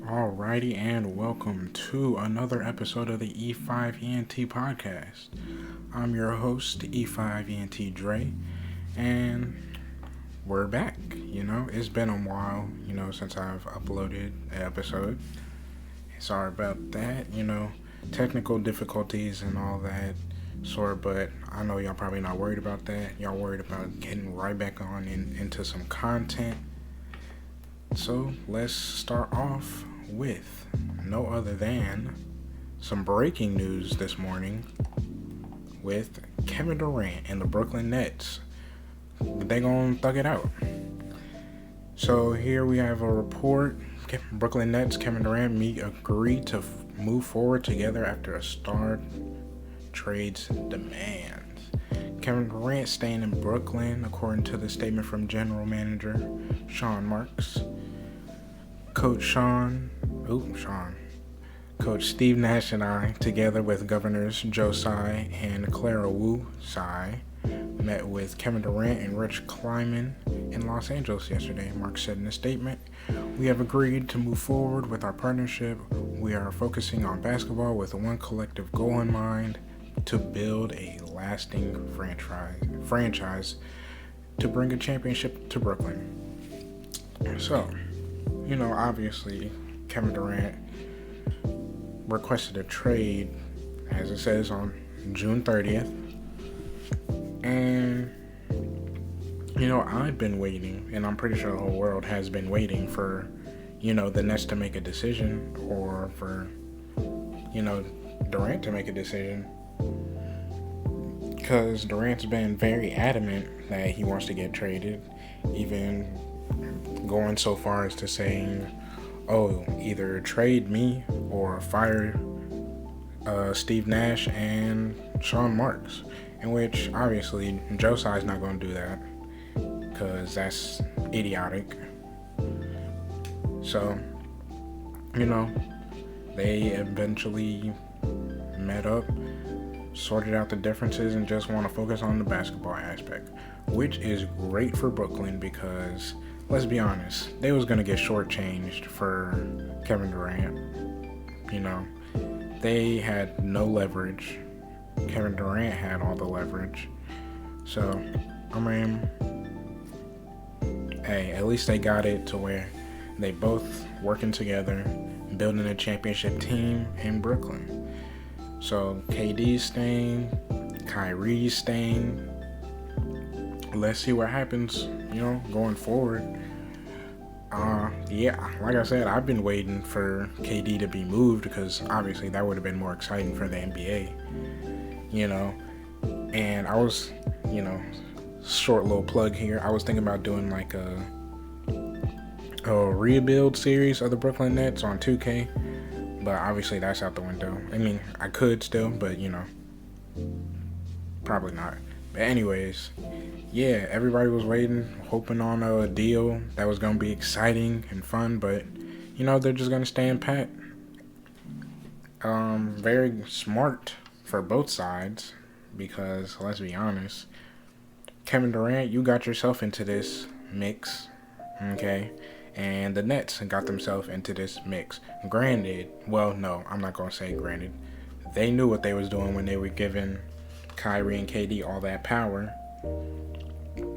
Alrighty, and welcome to another episode of the E5Ent podcast. I'm your host, E5Ent Dre, and we're back. It's been a while, since I've uploaded an episode. Sorry about that, technical difficulties and all that sort, but I know y'all probably not worried about that. Y'all worried about getting right back on into some content. So let's start off with no other than some breaking news this morning with Kevin Durant and the Brooklyn Nets. They gonna thug it out. So here we have a report. Brooklyn Nets, Kevin Durant agreed to move forward together after a star trades demands. Kevin Durant staying in Brooklyn, according to the statement from General Manager Sean Marks. Coach Steve Nash and I, together with Governors Joe Tsai and Clara Wu Tsai, met with Kevin Durant and Rich Kleiman in Los Angeles yesterday. Mark said in a statement, "We have agreed to move forward with our partnership. We are focusing on basketball with one collective goal in mind, to build a lasting franchise to bring a championship to Brooklyn." So, obviously, Kevin Durant requested a trade, as it says, on June 30th. And, I've been waiting, and I'm pretty sure the whole world has been waiting for, the Nets to make a decision, or for, Durant to make a decision. Because Durant's been very adamant that he wants to get traded, even going so far as to saying, either trade me or fire Steve Nash and Sean Marks. In which, obviously, Joe Tsai's not going to do that, because that's idiotic. So, they eventually met up, sorted out the differences, and just want to focus on the basketball aspect, which is great for Brooklyn because, let's be honest, they was going to get shortchanged for Kevin Durant. They had no leverage. Kevin Durant had all the leverage. So, hey, at least they got it to where they both working together, building a championship team in Brooklyn. So, KD's staying, Kyrie's staying. Let's see what happens, going forward. Like I said, I've been waiting for KD to be moved because obviously that would have been more exciting for the NBA, and I was, short little plug here, I was thinking about doing like a rebuild series of the Brooklyn Nets on 2K, but obviously that's out the window. I could still, but probably not. But anyways, yeah, everybody was waiting, hoping on a deal that was going to be exciting and fun, but, they're just going to stand pat. Very smart for both sides, because, let's be honest, Kevin Durant, you got yourself into this mix, okay? And the Nets got themselves into this mix. Granted, well, no, I'm not going to say granted. They knew what they was doing when they were giving Kyrie and KD all that power.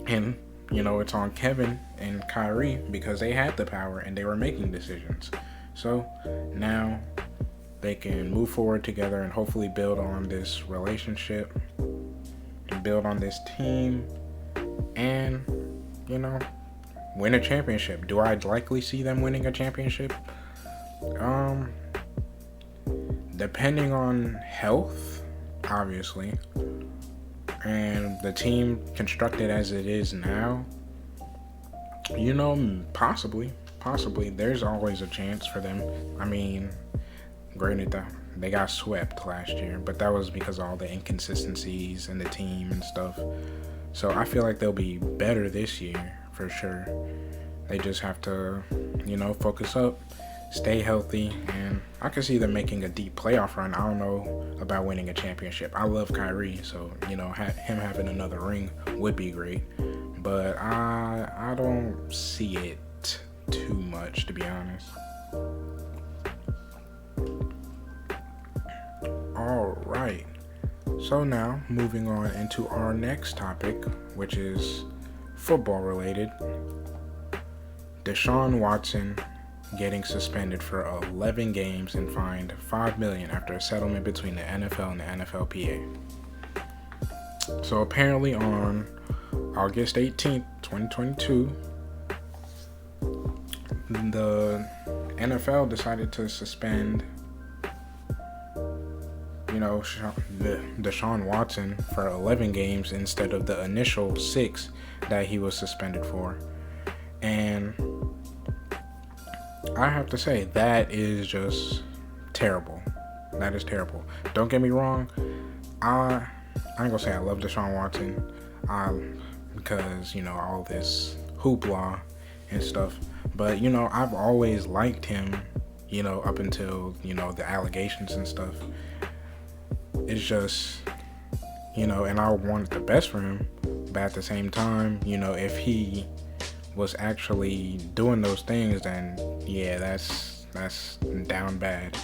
And, it's on Kevin and Kyrie because they had the power and they were making decisions. So now they can move forward together and hopefully build on this relationship and build on this team and, win a championship. Do I likely see them winning a championship? Depending on health, obviously, and the team constructed as it is now, possibly, there's always a chance for them. Granted, they got swept last year, but that was because of all the inconsistencies in the team and stuff. So I feel like they'll be better this year, for sure. They just have to, focus up, stay healthy, and I can see them making a deep playoff run. I don't know about winning a championship. I love Kyrie, so, him having another ring would be great. But I don't see it too much, to be honest. So now, moving on into our next topic, which is football related. Deshaun Watson getting suspended for 11 games and fined $5 million after a settlement between the NFL and the NFLPA. So apparently on August 18th, 2022, the NFL decided to suspend Deshaun Watson for 11 games instead of the initial 6 that he was suspended for. And I have to say, that is just terrible. That is terrible. Don't get me wrong. I ain't gonna say I love Deshaun Watson because, all this hoopla and stuff. But, I've always liked him, up until, the allegations and stuff. It's just, and I wanted the best for him. But at the same time, if he was actually doing those things, then yeah, that's down bad.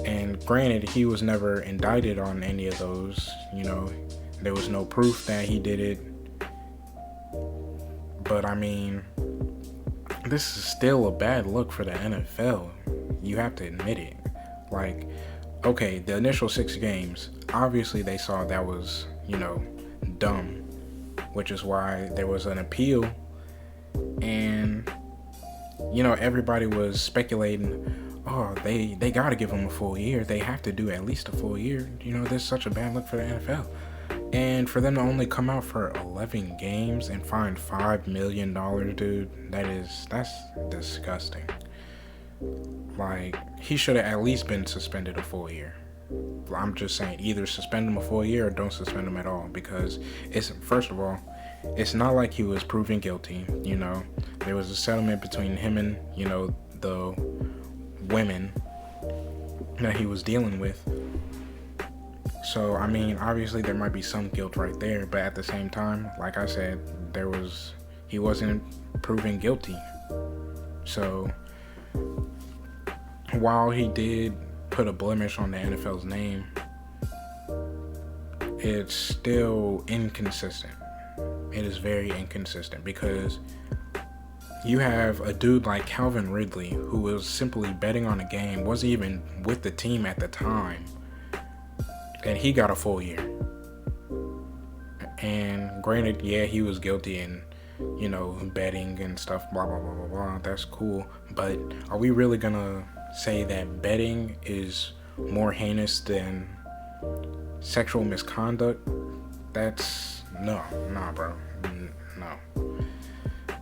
And granted, he was never indicted on any of those. There was no proof that he did it. But I mean, this is still a bad look for the NFL. You have to admit it. Like, okay, the initial 6 games, obviously they saw that was, dumb, which is why there was an appeal. And, everybody was speculating, oh, they got to give him a full year. They have to do at least a full year. This is such a bad look for the NFL. And for them to only come out for 11 games and find $5 million, dude, that's disgusting. Like, he should have at least been suspended a full year. I'm just saying, either suspend him a full year or don't suspend him at all, because first of all, it's not like he was proven guilty. There was a settlement between him and, the women that he was dealing with. So, I mean, obviously there might be some guilt right there, but at the same time, like I said, he wasn't proven guilty. So, while he did put a blemish on the NFL's name, it's still inconsistent. It is very inconsistent, because you have a dude like Calvin Ridley, who was simply betting on a game, wasn't even with the team at the time, and he got a full year. And granted, yeah, he was guilty in, betting and stuff, blah, blah, blah, blah, blah. That's cool. But are we really gonna say that betting is more heinous than sexual misconduct? That's nah, bro.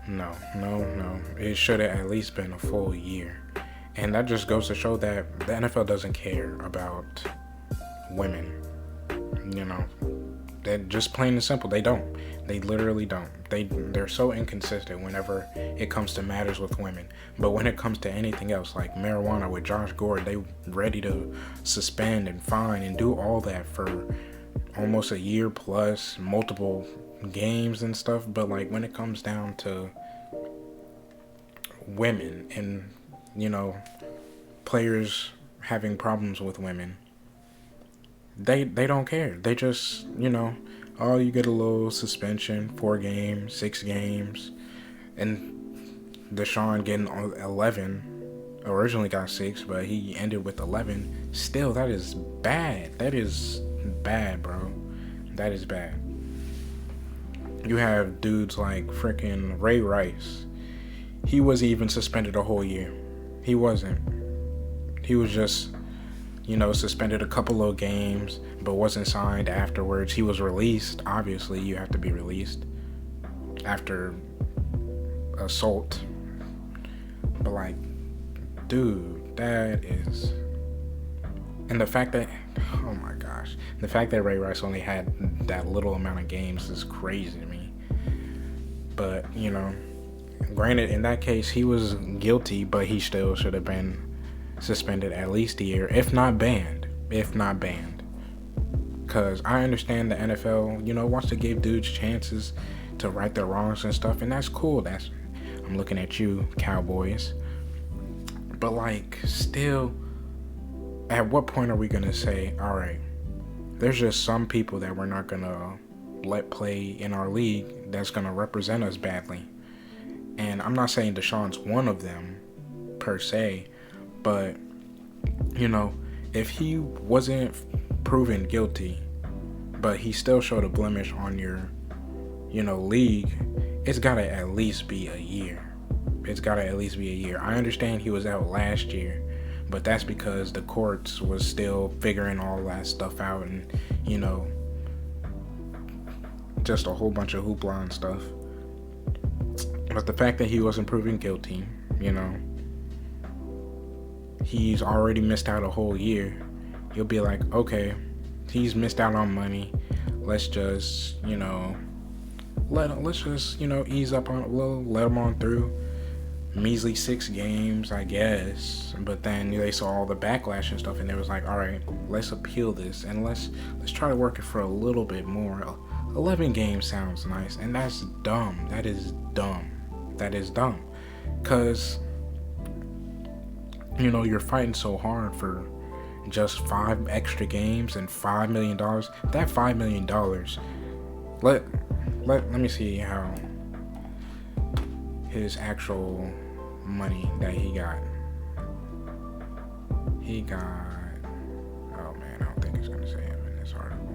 No. It should have at least been a full year. And that just goes to show that the NFL doesn't care about women. That just plain and simple, they don't. They literally don't. They're so inconsistent whenever it comes to matters with women. But when it comes to anything else, like marijuana with Josh Gordon, they ready to suspend and fine and do all that for almost a year plus, multiple games and stuff. But like when it comes down to women and, players having problems with women, they don't care. They just, oh, you get a little suspension, 4 games, 6 games, and Deshaun getting 11, originally got 6, but he ended with 11. Still, that is bad. That is bad, bro. That is bad. You have dudes like freaking Ray Rice. He wasn't even suspended a whole year. He wasn't. He was just, suspended a couple of games, but wasn't signed afterwards. He was released. Obviously, you have to be released after assault. But like, dude, that is... And the fact that, oh my gosh, the fact that Ray Rice only had that little amount of games is crazy to me. But, granted, in that case, he was guilty, but he still should have been suspended at least a year, if not banned. Because I understand the NFL, wants to give dudes chances to right their wrongs and stuff, and that's cool. I'm looking at you, Cowboys. But like, still, at what point are we gonna say, all right, there's just some people that we're not going to let play in our league that's going to represent us badly. And I'm not saying Deshaun's one of them per se, but, you know, if he wasn't proven guilty, but he still showed a blemish on your, you know, league, it's got to at least be a year. It's got to at least be a year. I understand he was out last year, but that's because the courts was still figuring all that stuff out and, you know, just a whole bunch of hoopla and stuff. But the fact that he wasn't proven guilty, you know, he's already missed out a whole year. You'll be like, okay, he's missed out on money. Let's just, you know, let's just, you know, ease up on a little, let him on through. Measly 6 games, I guess. But then they saw all the backlash and stuff, and it was like, all right, let's appeal this and let's try to work it for a little bit more. 11 games sounds nice, and that's dumb. That is dumb. That is dumb. Because, you know, you're fighting so hard for just 5 extra games and $5 million. That $5 million, let me see how his actual money that he got. Oh man, I don't think it's gonna say him in this article.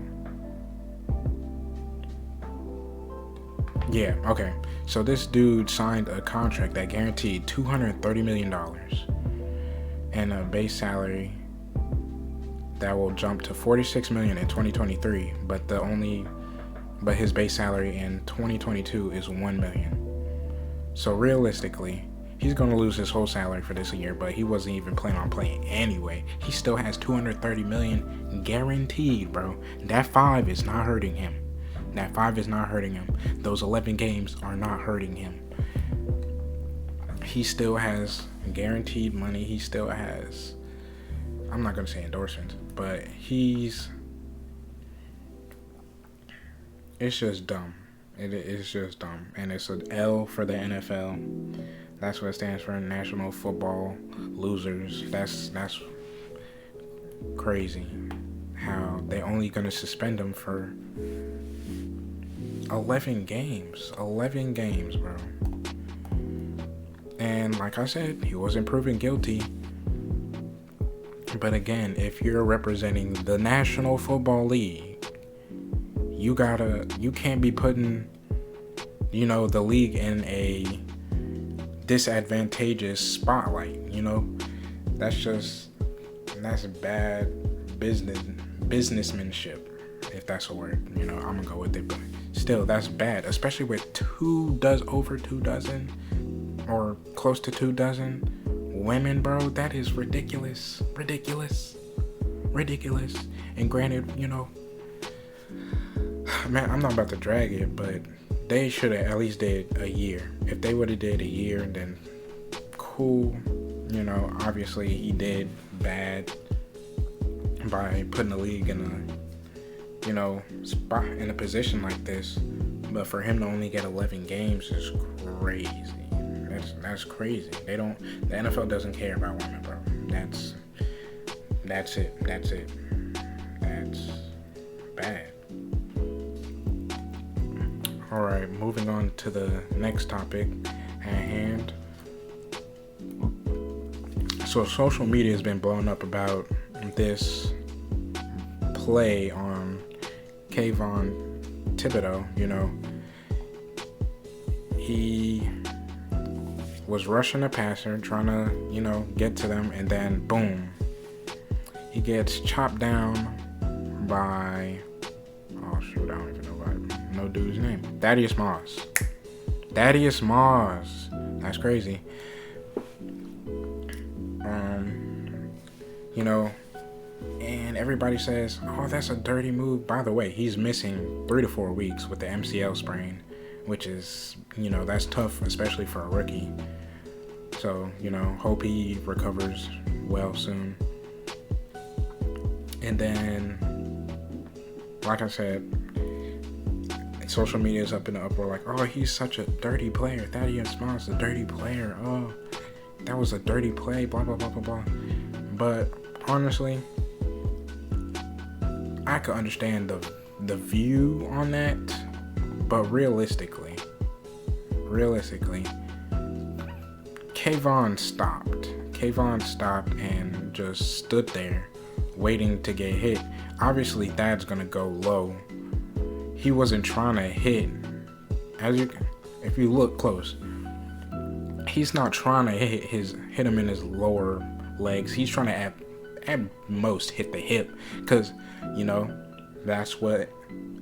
Yeah, okay. So this dude signed a contract that guaranteed $230 million and a base salary that will jump to $46 million in 2023, but his base salary in 2022 is $1 million. So realistically, he's going to lose his whole salary for this year, but he wasn't even planning on playing anyway. He still has $230 million guaranteed, bro. That 5 is not hurting him. That 5 is not hurting him. Those 11 games are not hurting him. He still has guaranteed money. He still has, I'm not going to say endorsements, but it's just dumb. It is just dumb. And it's an L for the NFL. That's what it stands for, National Football Losers. That's crazy. How they only going to suspend him for 11 games. 11 games, bro. And like I said, he wasn't proven guilty. But again, if you're representing the National Football League, you can't be putting, you know, the league in a disadvantageous spotlight, you know? That's bad businessmanship, if that's a word, you know, I'm gonna go with it, but still, that's bad, especially with over 2 dozen or close to 2 dozen women, bro. That is ridiculous. And granted, you know, man, I'm not about to drag it, but they should have at least did a year. If they would have did a year, then cool. You know, obviously he did bad by putting the league in a, you know, spot in a position like this. But for him to only get 11 games is crazy. That's crazy. The NFL doesn't care about women, bro. That's it. That's bad. Alright, moving on to the next topic at hand. So social media has been blowing up about this play on Kayvon Thibodeau. You know, he was rushing a passer, trying to, you know, get to them, and then boom, he gets chopped down by, oh shoot, I don't even know no dude's name. Thaddeus Moss. That's crazy. You know, and everybody says, oh, that's a dirty move. By the way, he's missing 3 to 4 weeks with the MCL sprain, which is, you know, that's tough, especially for a rookie. So, you know, hope he recovers well soon. And then, like I said, social media is up in the uproar, like, oh, he's such a dirty player. Thaddeus Moss, a dirty player. Oh, that was a dirty play, blah, blah, blah, blah, blah. But honestly, I could understand the view on that, but realistically, Kayvon stopped. Kayvon stopped and just stood there, waiting to get hit. Obviously, Thad's gonna go low. He wasn't trying to hit. If you look close, he's not trying to hit him in his lower legs. He's trying to at most hit the hip, because that's what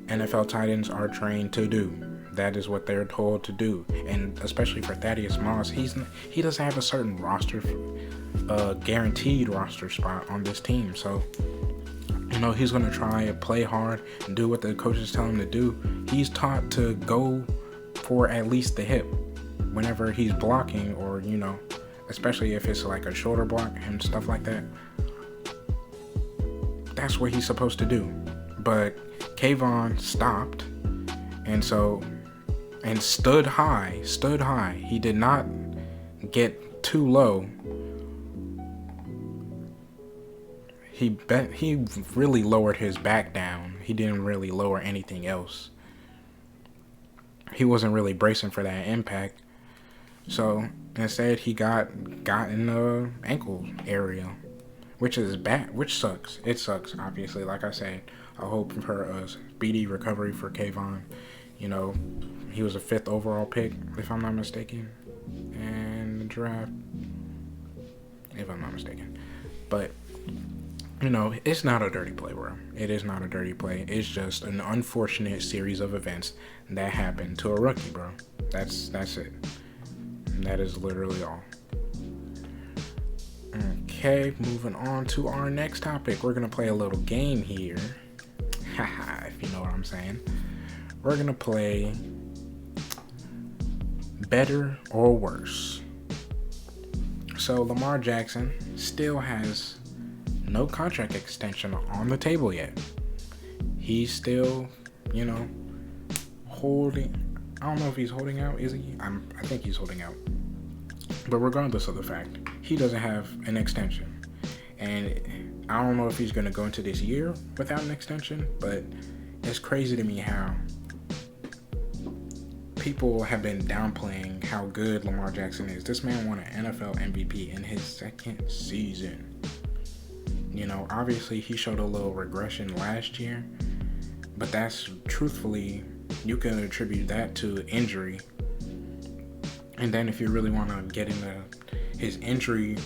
NFL tight ends are trained to do. That is what they're told to do. And especially for Thaddeus Moss, he doesn't have a certain roster, guaranteed roster spot on this team. So he's going to try and play hard and do what the coaches tell him to do. He's taught to go for at least the hip whenever he's blocking, or especially if it's like a shoulder block and stuff like that. That's what he's supposed to do. But Kayvon stopped and stood high. He did not get too low. He really lowered his back down. He didn't really lower anything else. He wasn't really bracing for that impact. So instead, he got in the ankle area, which is bad, which sucks. It sucks, obviously. Like I said, I hope for a speedy recovery for Kayvon. He was a 5th overall pick, if I'm not mistaken, in the draft, if I'm not mistaken. But it's not a dirty play, bro. It is not a dirty play. It's just an unfortunate series of events that happened to a rookie, bro. That's it. That is literally all. Okay, moving on to our next topic. We're going to play a little game here. Haha, if you know what I'm saying. We're going to play Better or Worse. So Lamar Jackson still has no contract extension on the table yet. He's still, holding. I don't know if he's holding out. Is he? I think he's holding out. But regardless of the fact, he doesn't have an extension. And I don't know if he's going to go into this year without an extension, but it's crazy to me how people have been downplaying how good Lamar Jackson is. This man won an NFL MVP in his 2nd season. Obviously he showed a little regression last year, but that's truthfully, you can attribute that to injury. And then if you really want to get into his injury,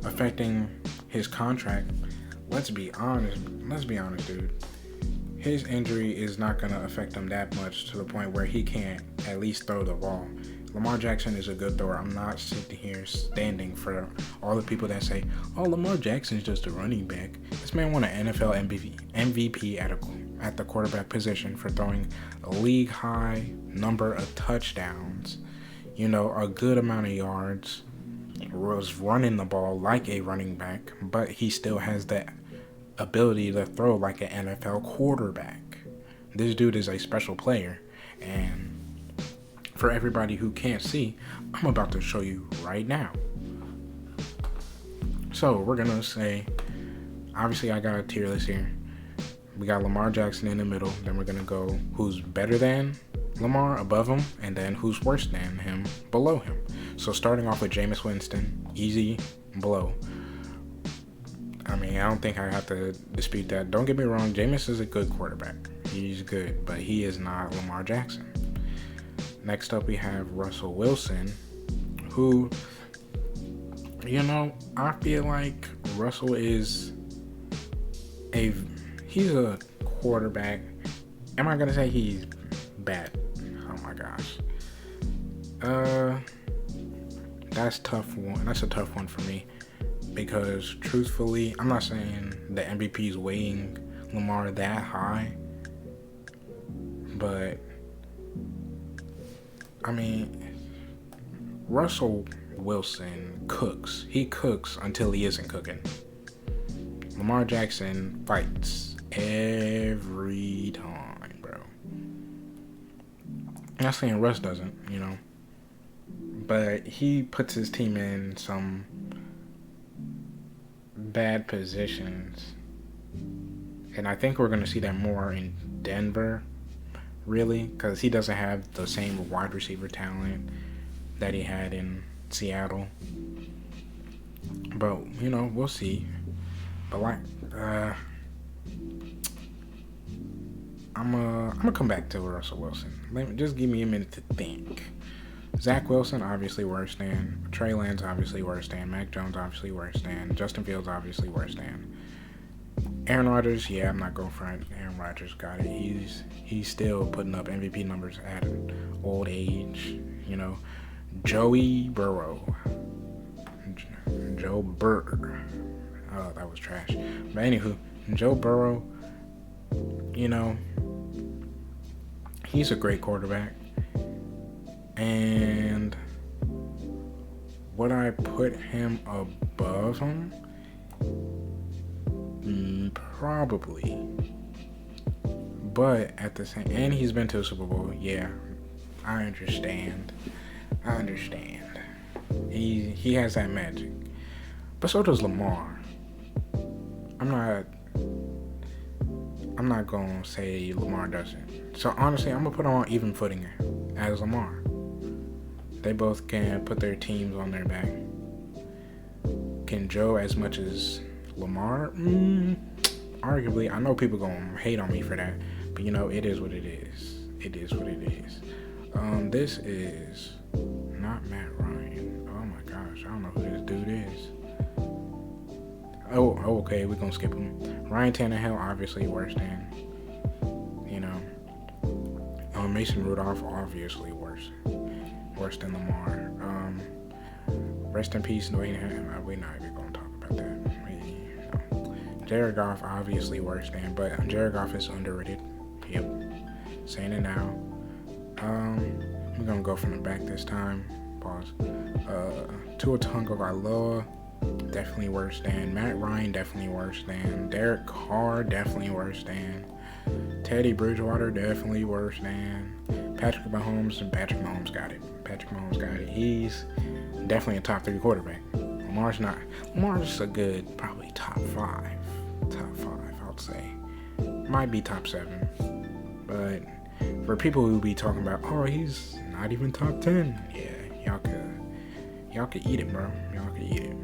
affecting his contract, let's be honest, dude. His injury is not going to affect him that much to the point where he can't at least throw the ball. Lamar Jackson is a good thrower. I'm not sitting here standing for all the people that say, oh, Lamar Jackson's just a running back. This man won an NFL MVP at the quarterback position for throwing a league-high number of touchdowns, a good amount of yards, was running the ball like a running back, but he still has the ability to throw like an NFL quarterback. This dude is a special player, and for everybody who can't see, I'm about to show you right now. So we're gonna say, obviously I got a tier list here. We got Lamar Jackson in the middle, then we're gonna go who's better than Lamar above him, and then who's worse than him below him. So starting off with Jameis Winston, easy below. I don't think I have to dispute that. Don't get me wrong, Jameis is a good quarterback. He's good, but he is not Lamar Jackson. Next up we have Russell Wilson, who, I feel like Russell is he's a quarterback. Am I gonna say he's bad? Oh my gosh. That's tough one. That's a tough one for me, because truthfully, I'm not saying the MVP is weighing Lamar that high, but Russell Wilson cooks. He cooks until he isn't cooking. Lamar Jackson fights every time, bro. I'm not saying Russ doesn't, but he puts his team in some bad positions And I think we're going to see that more in Denver, really, because he doesn't have the same wide receiver talent that he had in Seattle. But, we'll see. But, I'm gonna come back to Russell Wilson. Just give me a minute to think. Zach Wilson, obviously worse than. Trey Lance, obviously worse than. Mac Jones, obviously worse than. Justin Fields, obviously worse than. Aaron Rodgers, yeah, I'm not going front. Aaron Rodgers got it. He's still putting up MVP numbers at an old age. Joey Burrow. Joe Burr. Oh, that was trash. But anywho, Joe Burrow, he's a great quarterback. And would I put him above him? Probably. But at the same, and he's been to a Super Bowl. Yeah, I understand. He has that magic. But so does Lamar. I'm not gonna say Lamar doesn't. So honestly, I'm gonna put him on even footing as Lamar. They both can put their teams on their back. Can Joe as much as Lamar? Arguably. I know people gonna hate on me for that, but it is what it is. It is what it is. This is not Matt Ryan. Oh my gosh, I don't know who this dude is. Oh, okay, we're gonna skip him. Ryan Tannehill, obviously worse than. Mason Rudolph, obviously worse than Lamar. Rest in peace, Dwayne. We're not even gonna talk about that. Jared Goff, obviously worse than, but Jared Goff is underrated. Yep, saying it now. We're gonna go from the back this time. Pause. Tua Tagovailoa, definitely worse than. Matt Ryan, definitely worse than. Derek Carr, definitely worse than. Teddy Bridgewater, definitely worse than. Patrick Mahomes got it. He's definitely a top 3 quarterback. Lamar's not. Lamar's a good, probably top 5. I would say. Might be top 7. But for people who be talking about, oh, he's not even top 10. Yeah, y'all could eat it, bro. Y'all could eat it.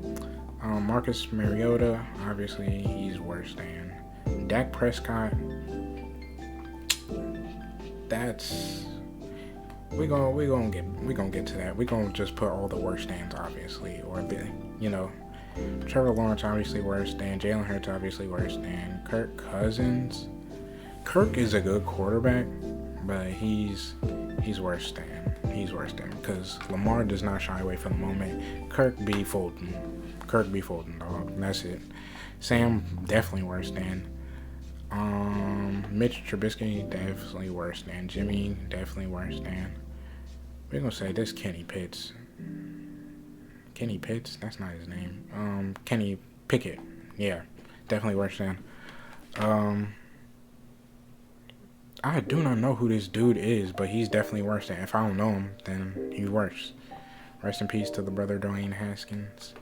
Marcus Mariota, obviously he's worse than. Dak Prescott, we're gonna get to that. We're gonna just put all the worst stands, obviously, or Trevor Lawrence obviously worse than. Jalen Hurts obviously worse than. Kirk Cousins. Kirk is a good quarterback, but he's worse than. Because Lamar does not shy away from the moment. Kirk be folding, dog. That's it. Sam definitely worse than. Mitch Trubisky definitely worse than. Jimmy definitely worse than. We're gonna say this Kenny Pitts. That's not his name. Kenny Pickett. Yeah, definitely worse than. I do not know who this dude is, but he's definitely worse than. If I don't know him, then he's worse. Rest in peace to the brother Dwayne Haskins.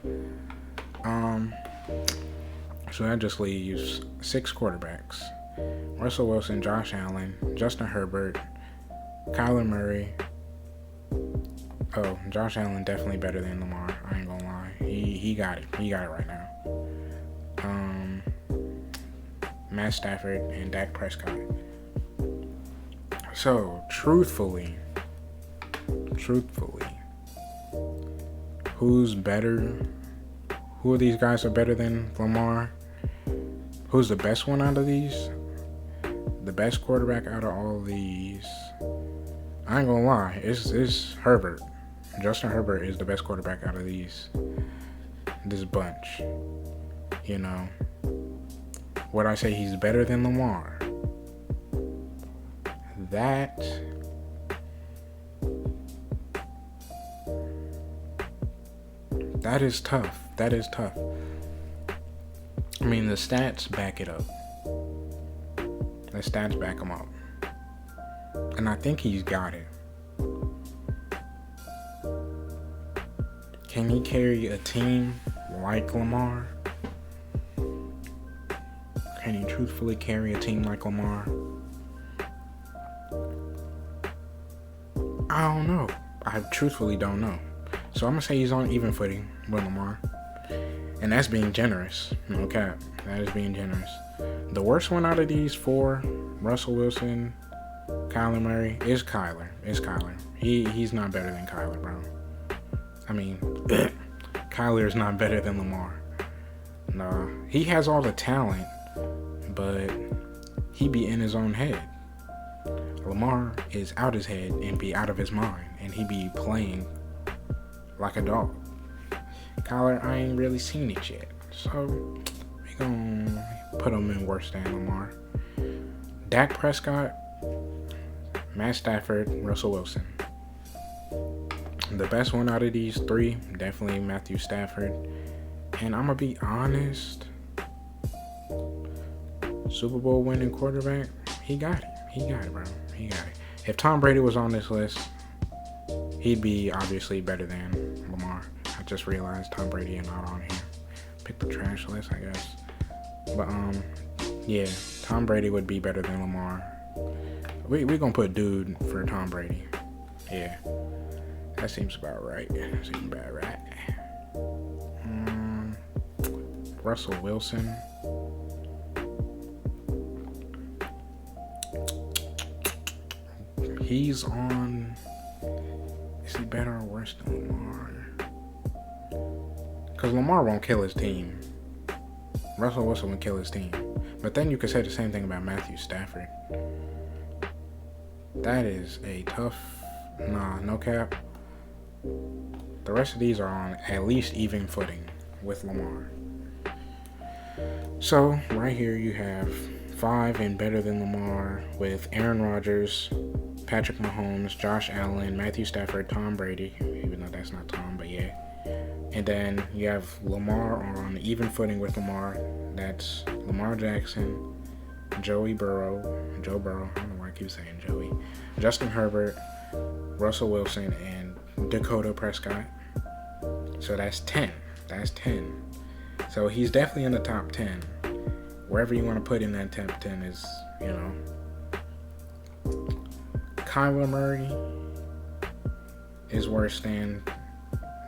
So that just leaves 6 quarterbacks. Russell Wilson, Josh Allen, Justin Herbert, Kyler Murray. Oh, Josh Allen definitely better than Lamar. I ain't gonna lie. He got it. He got it right now. Matt Stafford and Dak Prescott. So, truthfully, who's better? Who of these guys are better than Lamar? Who's the best one out of these? The best quarterback out of all of these? I ain't gonna lie, it's Herbert. Justin Herbert is the best quarterback out of this bunch. Would I say he's better than Lamar? That is tough. I mean, the stats back it up. The stats back him up. And I think he's got it. Can he carry a team like Lamar? Can he truthfully carry a team like Lamar? I don't know. I truthfully don't know. So I'm going to say he's on even footing with Lamar. And that's being generous. No cap. That is being generous. The worst one out of these four, Russell Wilson, Kyler Murray, is Kyler. He's not better than Kyler, bro. I mean, Kyler is not better than Lamar. Nah, he has all the talent, but he be in his own head. Lamar is out his head and be out of his mind, and he be playing like a dog. Kyler, I ain't really seen it yet, so we gonna put him in worse than Lamar. Dak Prescott, Matt Stafford, Russell Wilson. The best one out of these three, definitely Matthew Stafford. And I'm going to be honest, Super Bowl winning quarterback, he got it. He got it, bro. He got it. If Tom Brady was on this list, he'd be obviously better than Lamar. I just realized Tom Brady is not on here. Pick the trash list, I guess. But, yeah, Tom Brady would be better than Lamar. We're going to put dude for Tom Brady. Yeah. That seems about right. Russell Wilson. He's on. Is he better or worse than Lamar? Because Lamar won't kill his team. Russell Wilson would kill his team. But then you could say the same thing about Matthew Stafford. That is a tough. Nah, no cap. The rest of these are on at least even footing with Lamar. So, right here you have 5 and better than Lamar with Aaron Rodgers, Patrick Mahomes, Josh Allen, Matthew Stafford, Tom Brady, even though that's not Tom, but yeah. And then you have Lamar on even footing with Lamar. That's Lamar Jackson, Joe Burrow, I don't know why I keep saying Joey, Justin Herbert, Russell Wilson, and Dakota Prescott. So that's 10. So he's definitely in the top 10. Wherever you want to put in that top 10 is, Kyler Murray is worse than.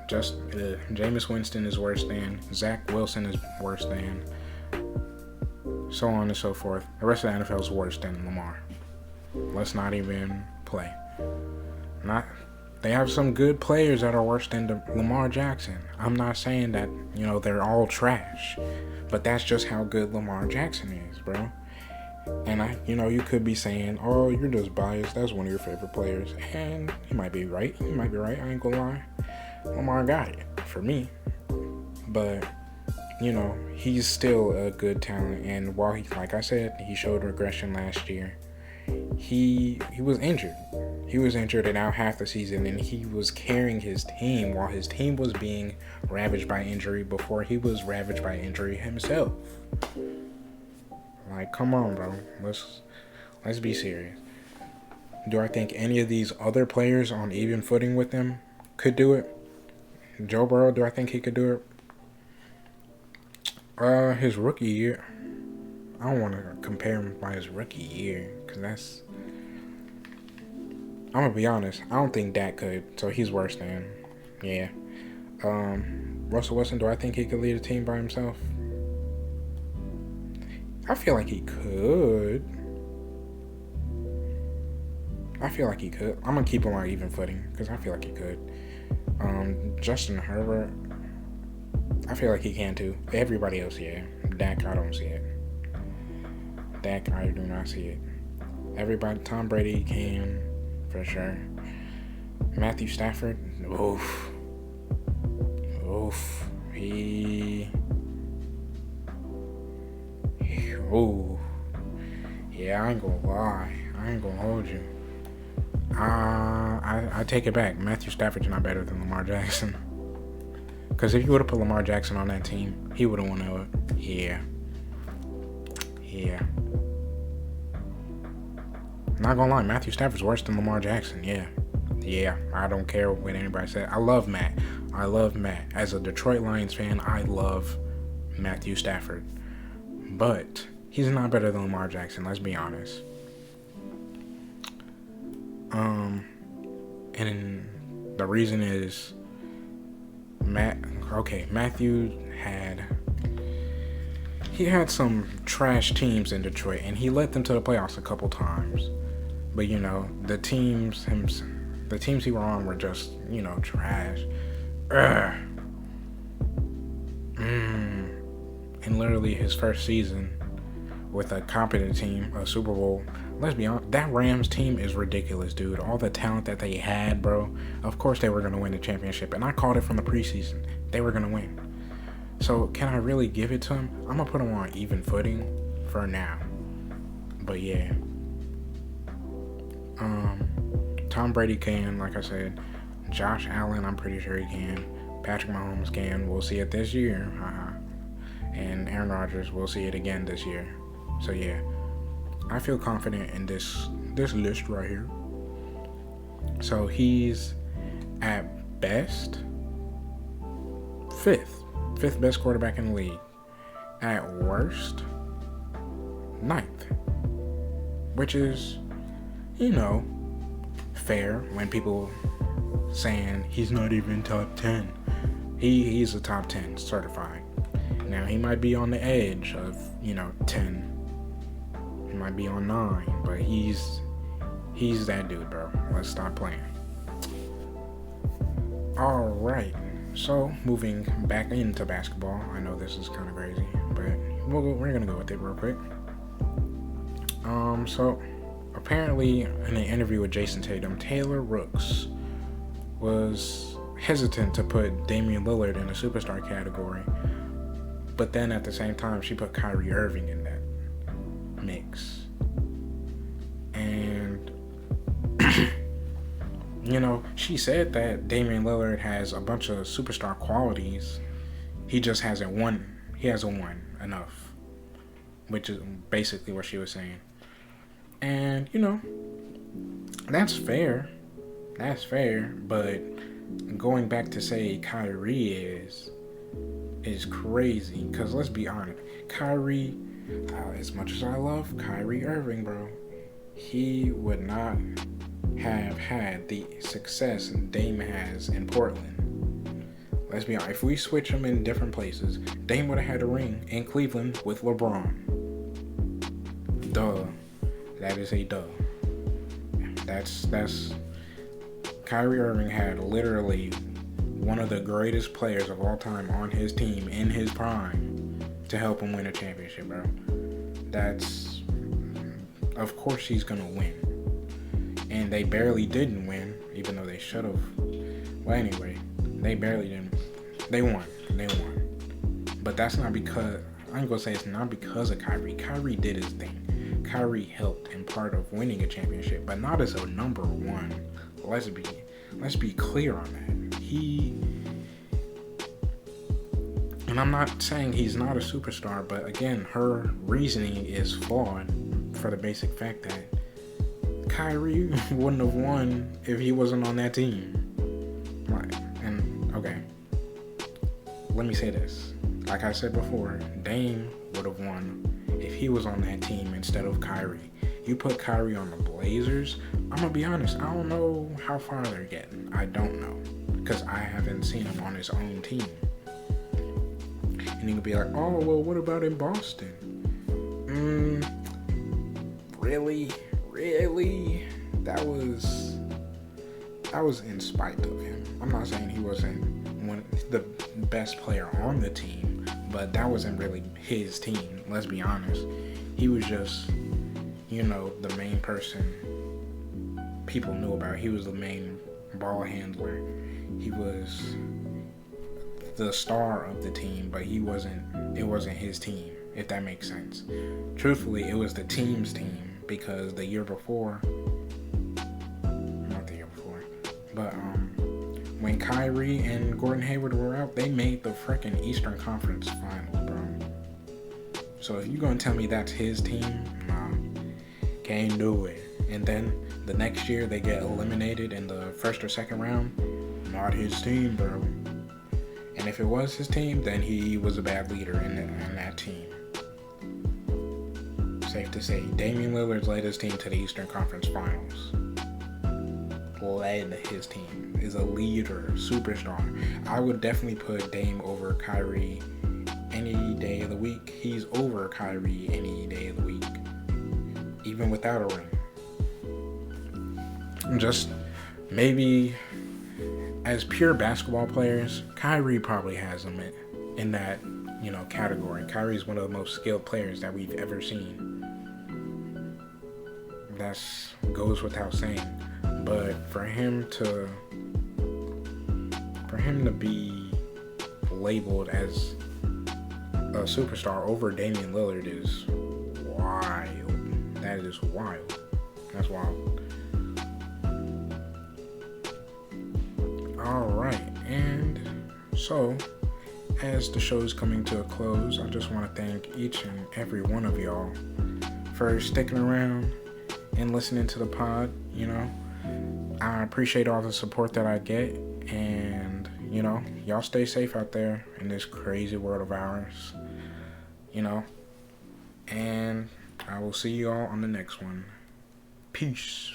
Jameis Winston is worse than. Zach Wilson is worse than. So on and so forth. The rest of the NFL is worse than Lamar. Let's not even play. They have some good players that are worse than Lamar Jackson. I'm not saying that, they're all trash. But that's just how good Lamar Jackson is, bro. And you could be saying, oh, you're just biased. That's one of your favorite players. And you might be right. I ain't gonna lie. Lamar got it for me. But, he's still a good talent. And while like I said, he showed regression last year. He was injured. He was injured and out half the season, and he was carrying his team while his team was being ravaged by injury before he was ravaged by injury himself. Like, come on, bro. Let's be serious. Do I think any of these other players on even footing with him could do it? Joe Burrow, do I think he could do it? His rookie year. I don't want to compare him by his rookie year, because that's... I'm going to be honest. I don't think Dak could, so he's worse than. Yeah. Russell Wilson, do I think he could lead a team by himself? I feel like he could. I'm going to keep him on even footing, because I feel like he could. Justin Herbert, I feel like he can too. Everybody else, yeah. Dak, I don't see it. Dak, I do not see it. Everybody, Tom Brady can, for sure. Matthew Stafford, oof. Yeah, I ain't gonna lie. I ain't gonna hold you. I take it back. Matthew Stafford's not better than Lamar Jackson. Because if you would have put Lamar Jackson on that team, he would have won it. Yeah. Not gonna lie, Matthew Stafford's worse than Lamar Jackson. Yeah. I don't care what anybody said. I love Matt. As a Detroit Lions fan, I love Matthew Stafford. But He's not better than Lamar Jackson, let's be honest. And the reason is Matthew had some trash teams in Detroit, and he led them to the playoffs a couple times. But the teams he were on were just trash. And literally his first season with a competent team, a Super Bowl. Let's be honest, that Rams team is ridiculous, dude. All the talent that they had, bro. Of course they were going to win the championship. And I called it from the preseason. They were going to win. So can I really give it to him? I'm going to put him on even footing for now. But yeah. Tom Brady can, like I said. Josh Allen, I'm pretty sure he can. Patrick Mahomes can. We'll see it this year. And Aaron Rodgers, we'll see it again this year. So yeah. I feel confident in this list right here. So he's at best fifth best quarterback in the league. At worst, ninth, which is, fair when people saying he's not even top 10. He's a top 10 certified. Now he might be on the edge of 10. He might be on 9, but he's that dude, bro. Let's stop playing. All right. So moving back into basketball. I know this is kind of crazy, but we're gonna go with it real quick. So apparently in an interview with Jason Tatum, Taylor Rooks was hesitant to put Damian Lillard in the superstar category, but then at the same time she put Kyrie Irving in that mix. And she said that Damian Lillard has a bunch of superstar qualities. He just hasn't won. He hasn't won enough, which is basically what she was saying. And that's fair. But going back to say Kyrie is crazy, because let's be honest, Kyrie, as much as I love Kyrie Irving, bro, he would not have had the success Dame has in Portland. Let's be honest, if we switch them in different places, Dame would have had a ring in Cleveland with LeBron. Duh. That is a duh. That's Kyrie Irving had literally one of the greatest players of all time on his team in his prime to help him win a championship, bro. Of course he's gonna win. And they barely didn't win, even though they should have. Well, anyway, they barely didn't. They won. But that's not because, I ain't gonna say it's not because of Kyrie. Kyrie did his thing. Kyrie helped in part of winning a championship, but not as a number one. Let's be clear on that. And I'm not saying he's not a superstar, but again, her reasoning is flawed for the basic fact that Kyrie wouldn't have won if he wasn't on that team. And okay, let me say this. Like I said before, Dame would have won if he was on that team instead of Kyrie. You put Kyrie on the Blazers, I'm gonna be honest, I don't know how far they're getting. I don't know, because I haven't seen him on his own team. And you could be like, oh, well, what about in Boston? Really? That was in spite of him. I'm not saying he wasn't the best player on the team, but that wasn't really his team. Let's be honest. He was just, the main person people knew about. He was the main ball handler. He was the star of the team, but it wasn't his team, if that makes sense. Truthfully, it was the team's team, because not the year before, but when Kyrie and Gordon Hayward were out, they made the freaking Eastern Conference Finals, bro. So if you're gonna tell me that's his team, nah, can't do it. And then the next year they get eliminated in the first or second round, not his team, bro. And if it was his team, then he was a bad leader in that team. to say, Damian Lillard's led his team to the Eastern Conference Finals. Led his team. Is a leader, superstar. I would definitely put Dame over Kyrie any day of the week. He's over Kyrie any day of the week, even without a ring. Just maybe as pure basketball players, Kyrie probably has them in that, category. Kyrie's one of the most skilled players that we've ever seen. That goes without saying. But for him to be labeled as a superstar over Damian Lillard is wild. That is wild. That's wild. Alright, and so as the show is coming to a close, I just want to thank each and every one of y'all for sticking around and listening to the pod. I appreciate all the support that I get, and y'all stay safe out there in this crazy world of ours, and I will see you all on the next one. Peace.